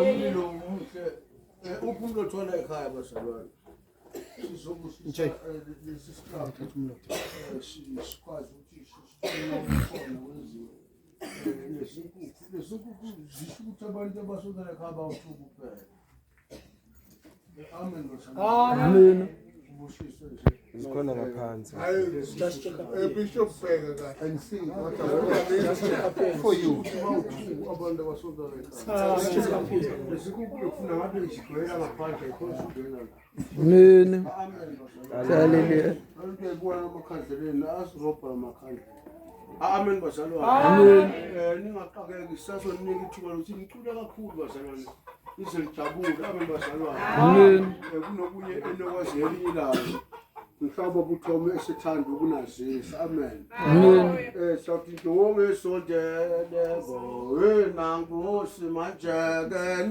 umlilo umuhle uphumlo thola ekhaya bazalwane sizokusisa lesi sikhathi sikwazi ukuthi sikhona wenziwe lesinkukhu zisho ukuthi abantu abasondela ekhaya bawuthuka kuphela. Amen bazalwane. Amen. Ubusiswe nje Zikhona ngaphansi. Bishop Bega and sing for you abantu abasondela ekhaya. Lesinkukhu lefuna ngabe isigwela ngaphandle ikhosudela. Amen. Amen. Hallelujah. Abantu ebona amakhandleleni asirobha amakhandlela. Amen bazalwane. Amen. Ningaqakeki sasoninika ithuba lokuthi nicule kakhulu bazalwane. Ize lijabule amen bazalwane. Amen. Kunokunye enokwazi elinye ilanga. Mhlawumbe ubuthome esithanda ukunazisa. Amen. Amen. Sathi nto ngesondele bo nangu simajeke